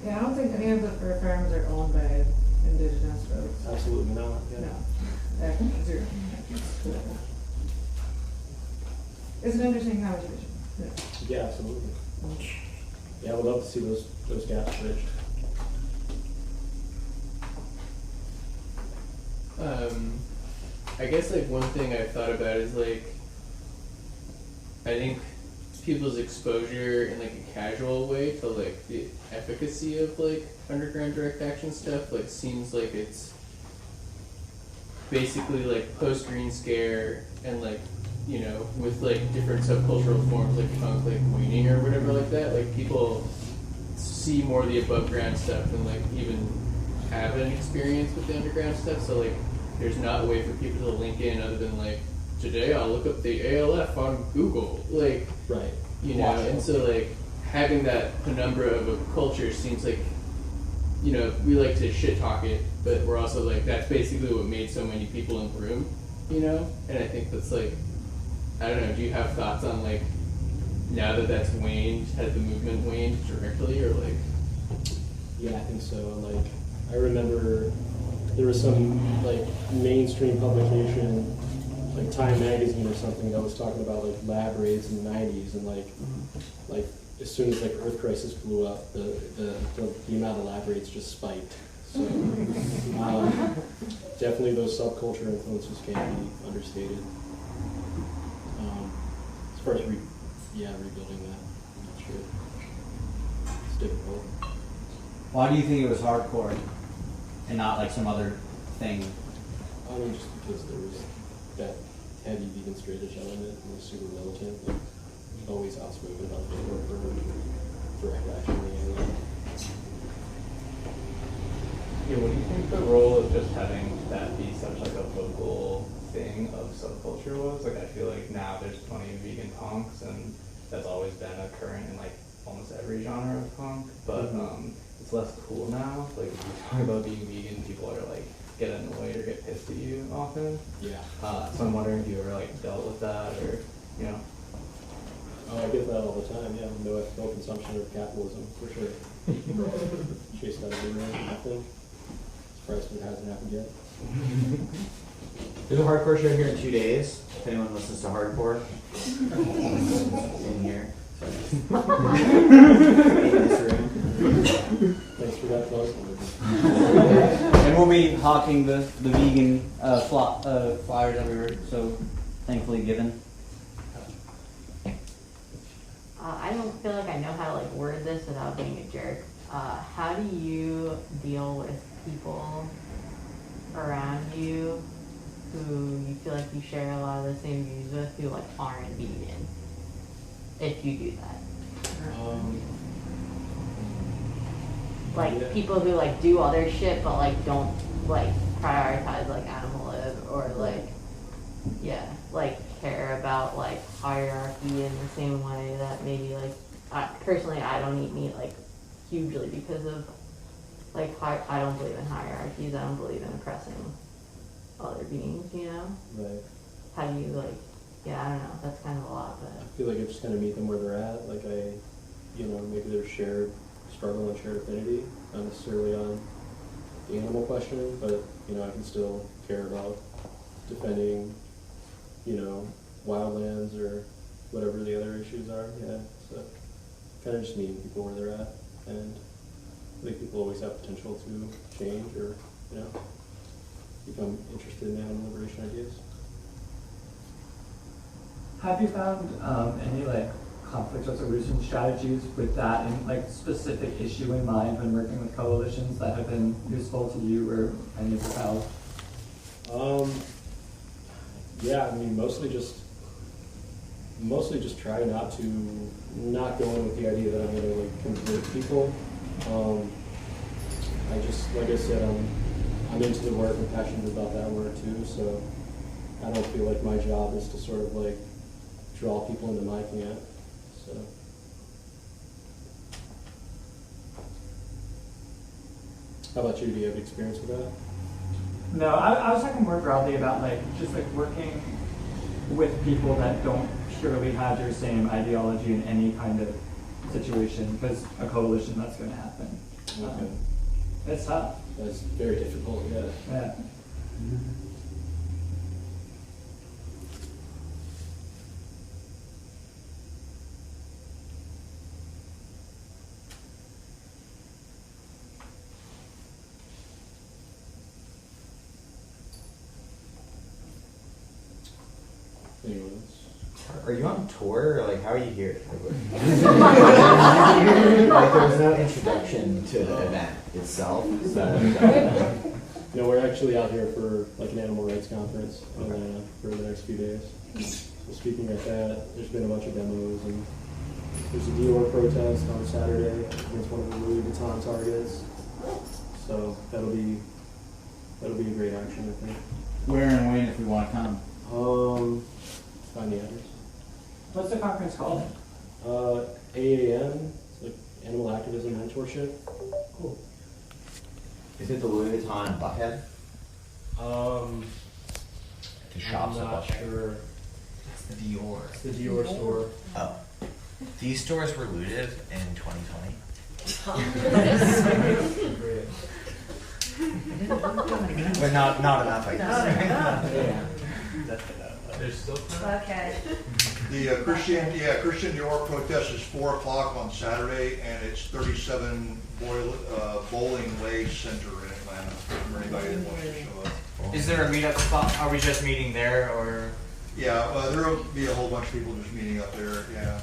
Yeah, I don't think any of the fur farms are owned by indigenous folks. Absolutely not. Yeah. No. Zero. It's an interesting conversation. Yeah, absolutely. Yeah, I would love to see those gaps bridged. I guess one thing I've thought about is I think people's exposure in a casual way to the efficacy of underground direct action stuff seems like it's basically post Green Scare and with different subcultural forms punk, weaning or whatever that. People see more of the above ground stuff than even have an experience with the underground stuff. So there's not a way for people to link in other than today I'll look up the ALF on Google. Right. And so having that penumbra of a culture seems we like to shit talk it, but we're also that's basically what made so many people in the room, and I think that's I don't know, do you have thoughts on now that that's waned, has the movement waned directly, or like? Yeah, I think so. Like, I remember there was some like mainstream publication, like Time Magazine or something, that was talking about like lab raids in the '90s, and like as soon as like Earth Crisis blew up, the amount of lab raids just spiked. So definitely those subculture influences can't be understated. As far as rebuilding that, I'm not sure. It's difficult. Why do you think it was hardcore and not like some other thing? I mean, just because there was that heavy vegan straight edge element and was super militant, like always outspoken about for direct action in the area. Yeah, what do you think the role of just having that be such like a vocal thing of subculture was? Like, I feel like now there's plenty of vegan punks, and that's always been a current in like almost every genre of punk, but it's less cool now. Like, if you talk about being vegan, people are like get annoyed or get pissed at you often. Yeah. So I'm wondering if you ever like dealt with that, or you know. Oh, I get that all the time. Yeah, no ethical consumption of capitalism for sure. Chase that everywhere. Nothing. Surprised it hasn't happened yet. There's a hardcore show here in 2 days. If anyone listens to hardcore, in here. In this room. Thanks for that plug. And we'll be hawking the vegan flyers everywhere, so thankfully given. I don't feel like I know how to like word this without being a jerk. How do you deal with people around you who you feel like you share a lot of the same views with who like aren't vegan? If you do that. Like people who like do other shit but like don't like prioritize like animal live or like like care about like hierarchy in the same way that maybe like personally I don't eat meat like hugely because of like I don't believe in hierarchies. I don't believe in oppressing other beings, you know? Right. How do you like, I don't know, that's kind of a lot, but. I feel like I just kind of meet them where they're at. Like maybe there's shared struggle and shared affinity, not necessarily on the animal question, but, I can still care about defending, wildlands or whatever the other issues are. Yeah, so kind of just meeting people where they're at, and I think people always have potential to change or, become interested in animal liberation ideas. Have you found any like conflict resolution strategies with that and like specific issue in mind when working with coalitions that have been useful to you or any of your pals? Yeah, I mean, mostly just try not go in with the idea that I'm going to like convert people. Like I said, I'm into the work and passionate about that work too, so I don't feel like my job is to sort of like draw people into my camp. So. How about you? Do you have experience with that? No, I was talking more broadly about like just like working with people that don't purely have your same ideology in any kind of situation, because a coalition, that's going to happen. Okay. It's tough. That's very difficult, yeah. Yeah. Anyone else? Are you on tour, or like how are you here? Like there was no introduction to the event itself. So. We're actually out here for like an animal rights conference in Atlanta for the next few days. So speaking at that, there's been a bunch of demos, and there's a Dior protest on Saturday against one of the Louis Vuitton targets. So that'll be a great action, I think. Where and when, if we want to come? Find the address. What's the conference called? AAM, it's like Animal Activism Mentorship. Cool. Is it the Louis Vuitton Buckhead? The shop's I'm not sure. It's the Dior. It's the Dior store. Oh. These stores were looted in 2020. But not enough, I guess. There's still Okay. The Christian Dior protest is 4 o'clock on Saturday, and it's 37 Bowling Way Center in Atlanta, for anybody that wants to show up. Is there a meetup spot? Are we just meeting there, or? Yeah, there'll be a whole bunch of people just meeting up there, yeah.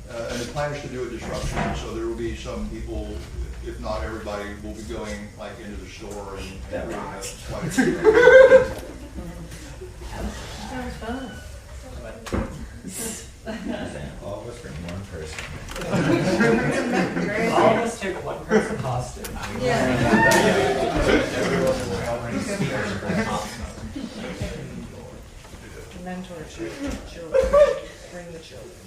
And the plan is to do a disruption, so there will be some people, if not everybody, will be going like into the store and bring quite a few. Sounds fun. All of us bring one person. All of us take one person hostage. Mentor children. Bring the children.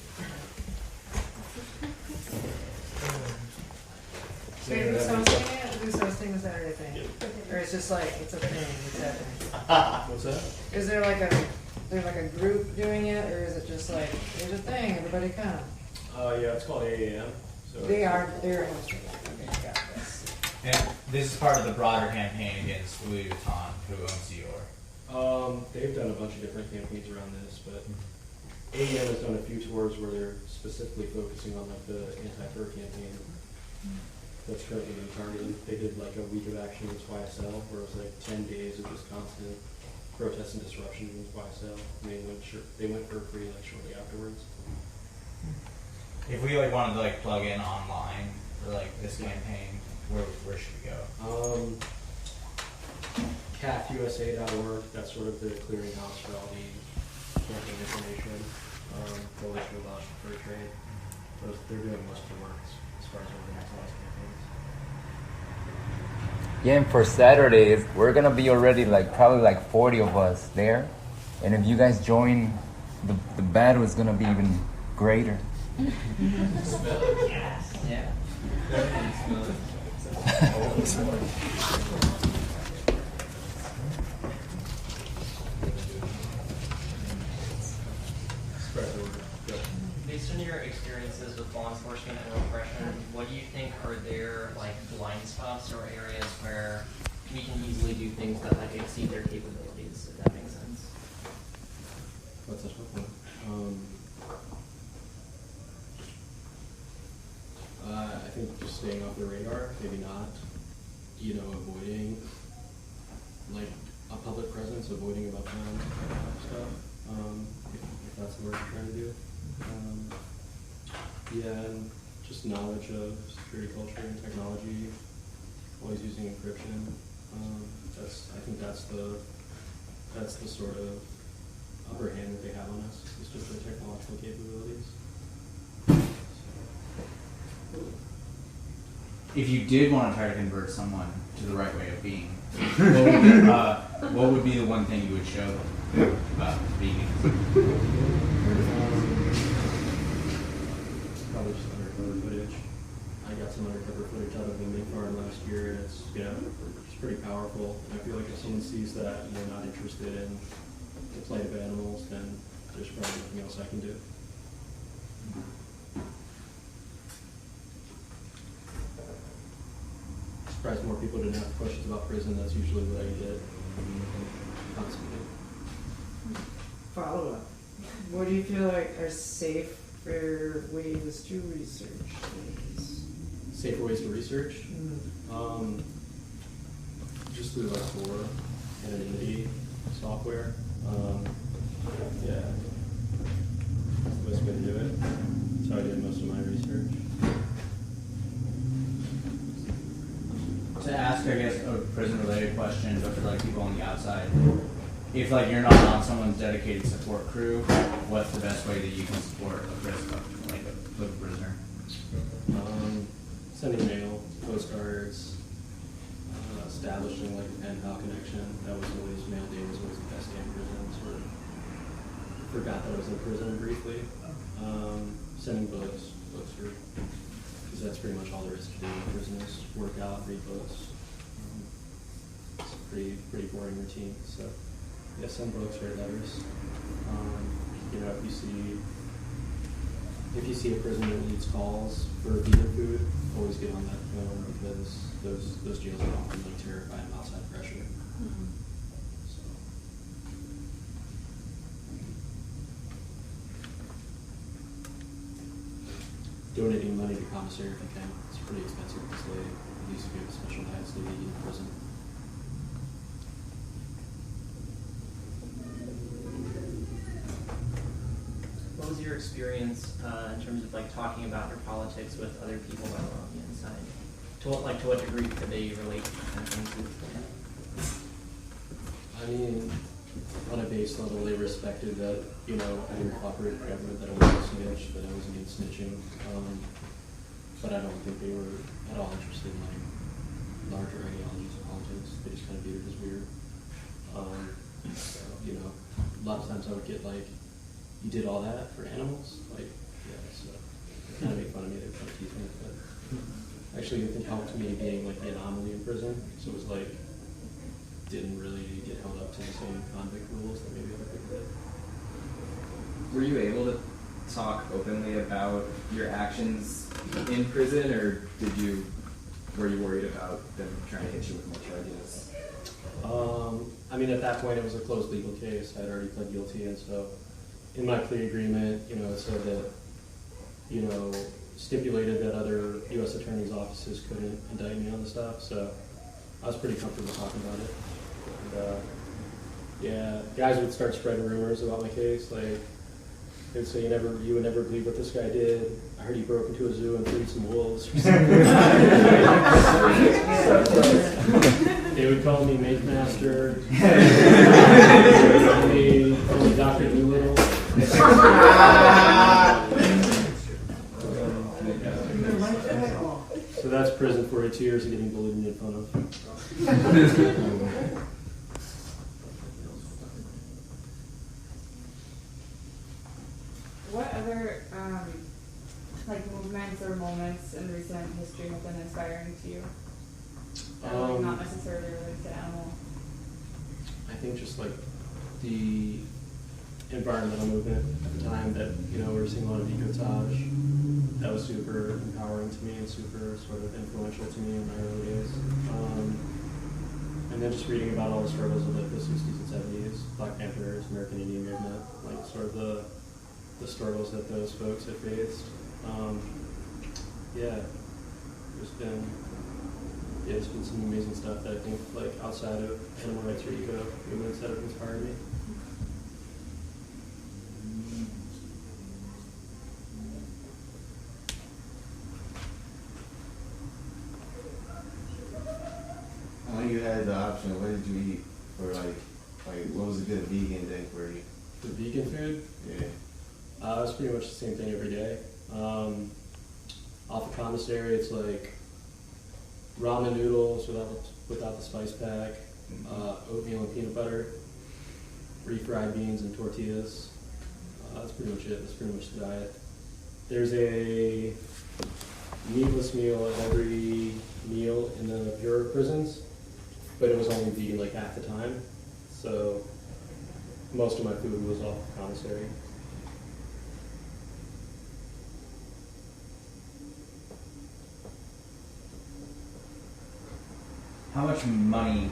So who's hosting it? Who's hosting the Saturday thing? Or it's just like, it's a thing, it's happening? What's that? Is there like a group doing it, or is it just like, there's a thing, everybody come? Yeah, it's called AAM. So They're hosting it. Okay, got this. And this is part of the broader campaign against Louis Vuitton, who owns Dior. They've done a bunch of different campaigns around this, but AAM has done a few tours where they're specifically focusing on like the anti-fur campaign that's currently being targeted. They did like a week of action with YSL, where it was like 10 days of just constant protests and disruption with YSL. And they went for free like shortly afterwards. If we like wanted to like plug in online for like this campaign, where should we go? CAFUSA.org, that's sort of the clearinghouse for all the campaign information. Coalition of Laws for Fair Trade. They're doing most of the work as far as organizing those campaigns. Yeah, and for Saturdays, we're gonna be already probably 40 of us there. And if you guys join, the battle is gonna be even greater. Yes. Yeah. Based on your experiences with law enforcement and repression, what do you think are their blind spots or areas where we can easily do things that exceed their capabilities, if that makes sense? That's a tough one. I think just staying off the radar, maybe not, avoiding a public presence, avoiding about town stuff, if that's the work you're trying to do. And just knowledge of security culture and technology, always using encryption. I think that's the sort of upper hand that they have on us, is just their technological capabilities. If you did want to try to convert someone to the right way of being, what would be the one thing you would show them about being? Probably just undercover footage. I got some undercover footage out of the mink farm last year, and it's pretty powerful. And I feel like if someone sees that and they're not interested in the plight of animals, then there's probably nothing else I can do. Surprised more people didn't have questions about prison. That's usually what I get constantly. Follow up. What do you feel like are safer ways to research things? Safer ways to research? Just through Tor anonymity software. Yeah. That's the best way to do it. That's how I did most of my research. To ask, I guess, a prison-related question, but for people on the outside, if you're not on someone's dedicated support crew, what's the best way that you can support a prisoner, a prisoner? Sending mail, postcards, establishing a pen pal connection. That was always mail day was always the best day in prison. Sort of forgot that I was in prison briefly. Sending books because that's pretty much all there is to do in prison is work out, read books. It's a pretty boring routine. So yeah, send books, write letters. If you see if you see a prison that needs calls for vegan food, always get on that phone because those jails are often like terrified of outside pressure. So. Donating money to commissary if you can. It's pretty expensive because they used to give special diets to vegan in prison. What was your experience in terms of like talking about your politics with other people while on the inside? To what degree could they relate to the kind of things you were saying? I mean, on a base level, they respected that, you know, I didn't cooperate with government, that I wasn't a snitch, that I was against snitching. But I don't think they were at all interested in like larger ideologies of politics. They just kind of viewed it as weird. So, you know, a lot of times I would get like, you did all that for animals? Like, yeah, so they kind of make fun of me, they kind of tease me. But actually, I think it helped me being like the anomaly in prison. So it was like, didn't really get held up to the same convict rules that maybe other people did. Were you able to talk openly about your actions in prison, or were you worried about them trying to hit you with more charges? I mean, at that point, it was a closed legal case. I'd already pled guilty, and so in my plea agreement, you know, it said that, you know, stipulated that other U.S. attorneys' offices couldn't indict me on the stuff, so I was pretty comfortable talking about it. And, yeah, guys would start spreading rumors about my case, like, they'd say, you would never believe what this guy did. I heard he broke into a zoo and freed some wolves. They would call me Make Master. They would call me Dr. Doolittle. So that's prison for 2 years of getting bullied and made fun of. What other like movements or moments in recent history have been inspiring to you? Like not necessarily related to animal. I think just like the environmental movement at the time that, you know, we were seeing a lot of ecotage. That was super empowering to me and super sort of influential to me in my early days. And then just reading about all the struggles of like the 60s and 70s, Black Panthers, American Indian movement, like sort of the struggles that those folks have faced. Yeah, there's been some amazing stuff that I think like outside of animal rights or eco movements that have inspired me. When you had the option, what did you eat for like what was a good vegan day for you? The vegan food? Yeah. It was pretty much the same thing every day. Off the commissary, it's like ramen noodles without the spice pack, oatmeal and peanut butter, refried beans and tortillas. That's pretty much it. That's pretty much the diet. There's a meatless meal at every meal in the Bureau of Prisons, but it was only vegan like half the time. So most of my food was off the commissary. How much money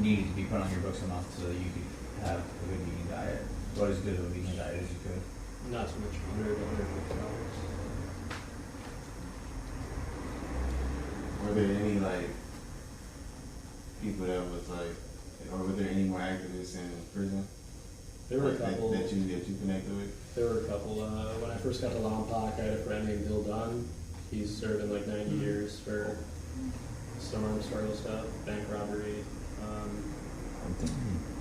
needed to be put on your books a month so that you could have a good vegan diet? What as good of a vegan diet as you could? Not too much, $100 to $150. Were there any like people that was like, or were there any more activists in prison? There were a couple that you connected with. There were a couple. When I first got to Lompoc, I had a friend named Bill Dunn. He's serving like 90 years for some armed struggle stuff, bank robbery,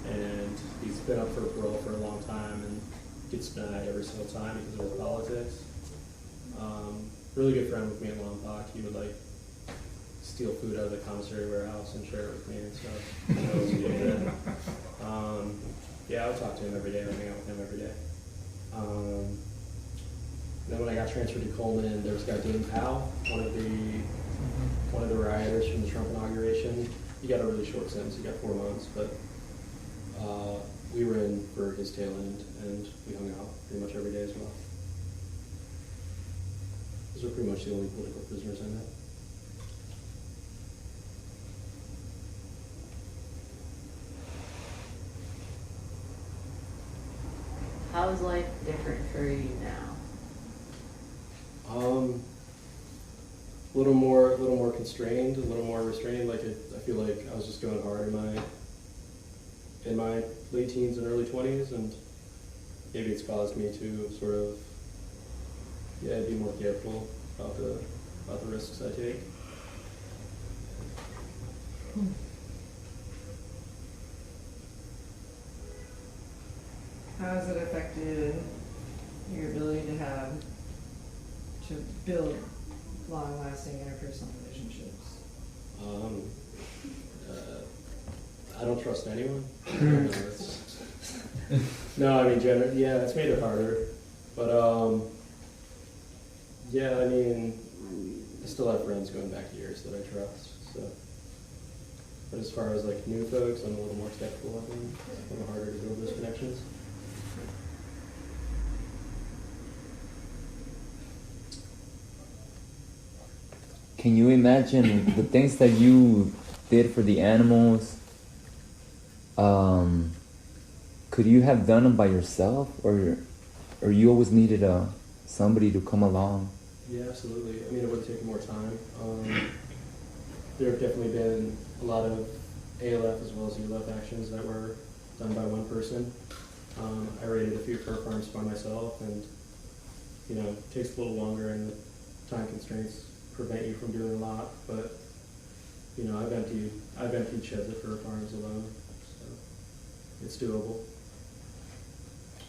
and he's been up for parole for a long time and gets denied every single time because of his politics. Really good friend with me in Lompoc. He would like steal food out of the commissary warehouse and share it with me and stuff. That was really good. Yeah, I would talk to him every day. I would hang out with him every day. Then when I got transferred to Coleman, there was a guy Dean Powell, one of the rioters from the Trump inauguration. He got a really short sentence. He got 4 months, but we were in for his tail end, and we hung out pretty much every day as well. Those are pretty much the only political prisoners I met. How is life different for you now? A little more constrained, a little more restrained. Like I feel like I was just going hard in my late teens and early 20s, and maybe it's caused me to sort of, be more careful about the risks I take. How has it affected your ability to build long-lasting interpersonal relationships? I don't trust anyone. No, I mean, it's made it harder. But, I mean, I still have friends going back years that I trust. So, but as far as like new folks, I'm a little more skeptical of them. It's a little harder to build those connections. Can you imagine the things that you did for the animals? Could you have done them by yourself, or you always needed somebody to come along? Yeah, absolutely. I mean, it would have taken more time. There have definitely been a lot of ALF as well as ULF actions that were done by one person. I raided a few fur farms by myself, and it takes a little longer, and the time constraints prevent you from doing a lot. But I've emptied sheds at fur farms alone, so it's doable.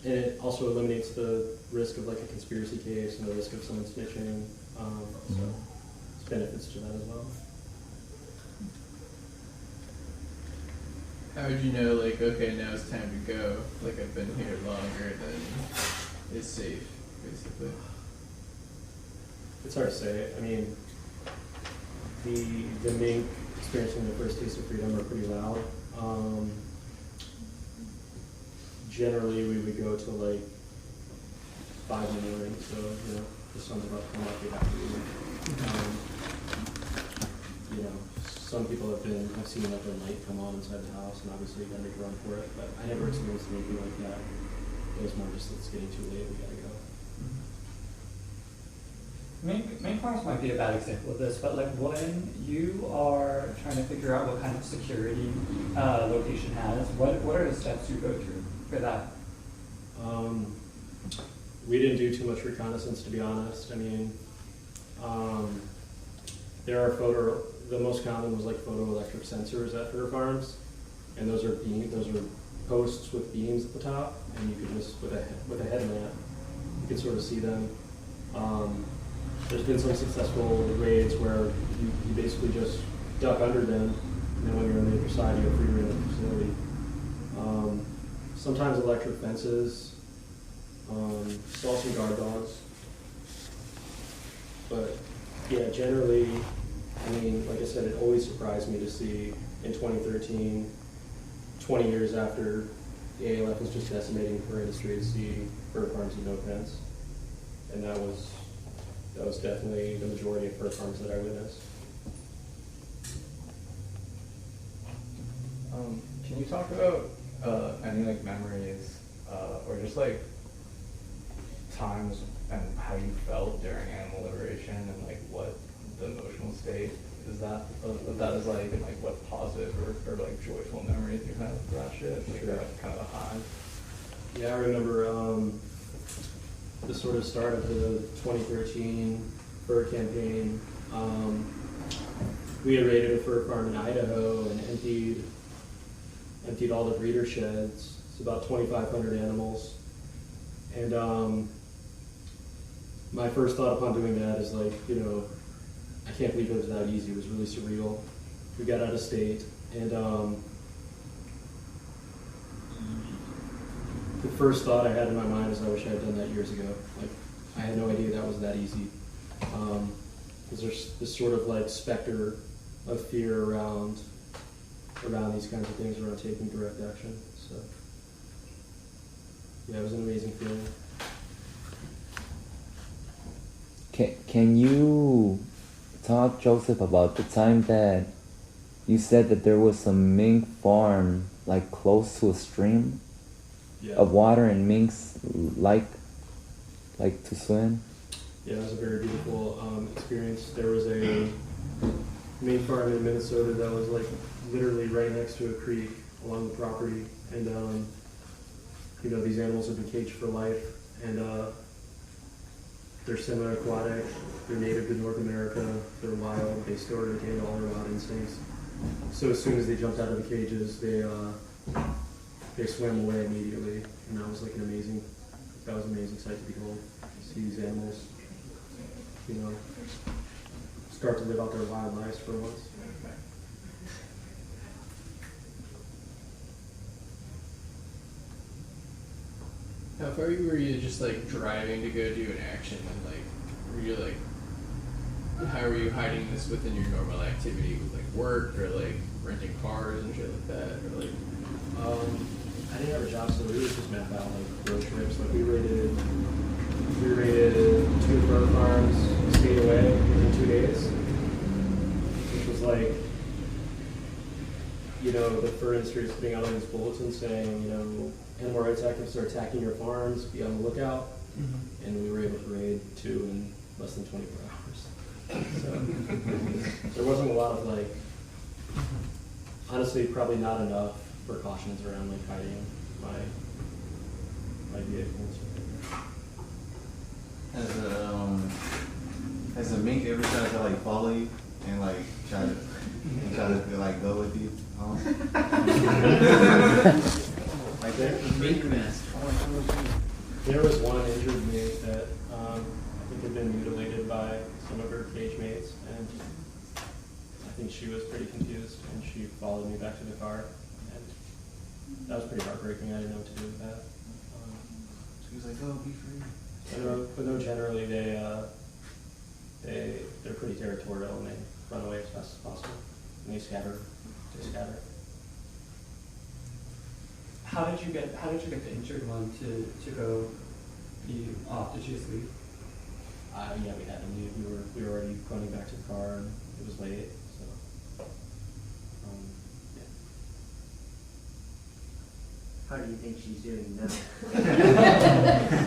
And it also eliminates the risk of like a conspiracy case and the risk of someone snitching. So there's benefits to that as well. How would you know, like, okay, now it's time to go? Like, I've been here longer than is safe, basically. It's hard to say. I mean, the mink experiencing the first taste of freedom are pretty loud. Generally, we would go to like 5 in the morning, so the sun's about to come up, we have to leave. Some people I've seen like the light come on inside the house, and obviously you gotta make a run for it. But I never experienced anything like that. It was more just it's getting too late, we gotta go. Mink farms might be a bad example of this, but like when you are trying to figure out what kind of security location has, what are the steps you go through for that? We didn't do too much reconnaissance, to be honest. I mean, there are the most common was like photoelectric sensors at fur farms, and those are posts with beams at the top, and you can just with a headlamp, you can sort of see them. There's been some successful raids where you basically just duck under them, and then when you're on the other side, you go free in the facility. Sometimes electric fences, saw some guard dogs. But yeah, generally, I mean, like I said, it always surprised me to see in 2013, 20 years after the ALF was just decimating the fur industry, to see fur farms with no fence. And that was definitely the majority of fur farms that I witnessed. Can you talk about any like memories or just like times and how you felt during animal liberation, and like what the emotional state is that is like, and like what positive or like joyful memories you have of that shit, like that kind of a high? Yeah, I remember the sort of start of the 2013 fur campaign. We had raided a fur farm in Idaho and emptied all the breeder sheds. It's about 2,500 animals. And my first thought upon doing that is like, I can't believe it was that easy. It was really surreal. We got out of state, and the first thought I had in my mind is I wish I had done that years ago. Like, I had no idea that was that easy. Because there's this sort of like specter of fear around these kinds of things, around taking direct action. So yeah, it was an amazing feeling. Can you talk, Joseph, about the time that you said that there was a mink farm like close to a stream of water and minks like to swim? Yeah, it was a very beautiful experience. There was a mink farm in Minnesota that was like literally right next to a creek along the property, and you know, these animals have been caged for life, and they're semi-aquatic, they're native to North America, they're wild, they still retain all their wild instincts. So as soon as they jumped out of the cages, they swam away immediately, and that was like an amazing sight to behold. See these animals, you know, start to live out their wild lives for once. How far were you just like driving to go do an action, and like were you like, how are you hiding this within your normal activity with like work or like renting cars and shit like that, or like? I didn't have a job, so we would just map out like road trips. Like we raided 2 fur farms, stayed away within 2 days, which was like, you know, the fur industry is putting out all these bulletins saying, you know, animal rights activists are attacking your farms, be on the lookout. And we were able to raid 2 in less than 24 hours. So there wasn't a lot of like, honestly, probably not enough precautions around like hiding my vehicles. Has a mink ever tried to like follow you and like try to like go with you home? Like that mink nest. There was one injured mink that I think had been mutilated by some of her cage mates, and I think she was pretty confused, and she followed me back to the car, and that was pretty heartbreaking. I didn't know what to do with that. She was like, "Oh, be free." But no, generally they're pretty territorial, and they run away as fast as possible, and they scatter. How did you get the injured one to go be off? Did she just leave? Yeah, we had to leave. We were already running back to the car, and it was late. So, yeah. How do you think she's doing now?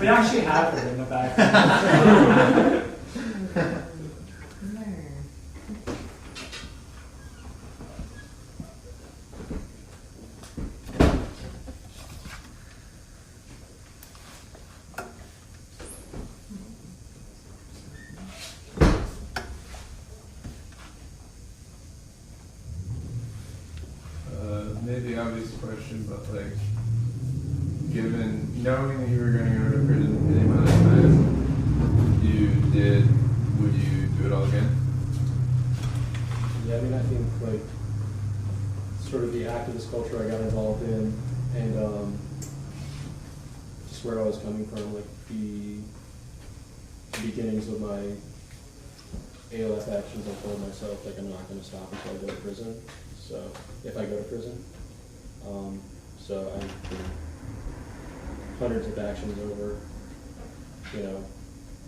We actually have her in the back. Maybe obvious question, but like, knowing that you were going to go to prison the amount of time you did, would you do it all again? Yeah, I mean, I think like sort of the activist culture I got involved in, and just where I was coming from, like the beginnings of my ALF actions, I told myself like I'm not going to stop until I go to prison. So if I go to prison, so I did hundreds of actions over, you know,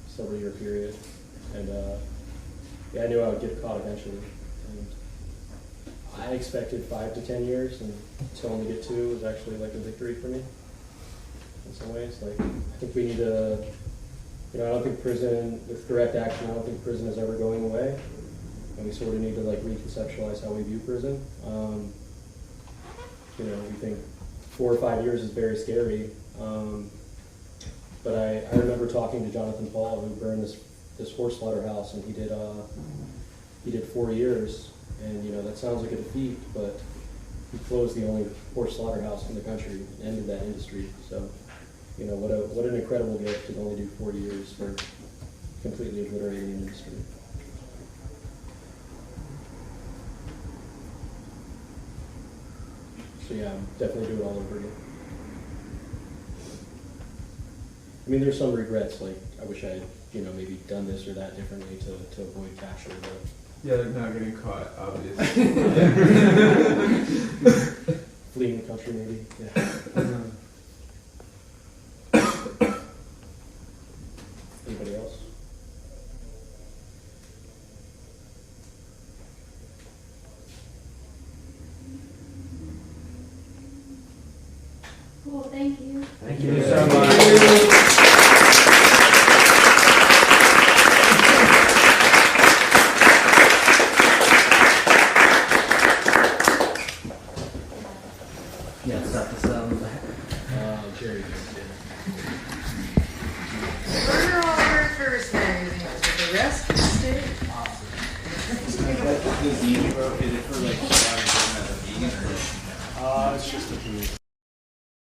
several year period, and yeah, I knew I would get caught eventually, and I expected 5 to 10 years, and to only get 2 was actually like a victory for me. In some ways, like I think we need to, you know, I don't think prison with direct action. I don't think prison is ever going away. And we sort of need to like reconceptualize how we view prison. You know, we think 4 or 5 years is very scary. But I remember talking to Jonathan Paul, who burned this horse slaughterhouse, and he did 4 years. And you know, that sounds like a defeat, but he closed the only horse slaughterhouse in the country and ended that industry. So, you know, what an incredible gift to only do 4 years for completely obliterating an industry. So yeah, definitely do it all over again. I mean, there's some regrets, like I wish I had, you know, maybe done this or that differently to avoid capture, but yeah, like not getting caught, obviously. Fleeing the country, maybe. Yeah. Anybody else? Cool, thank you. Thank you so much. Yeah, start this out in the back. Jerry just did. Burger all work for Rosemary, but the rest can stay. The zine you wrote, is it for like vegan or? It's just a community.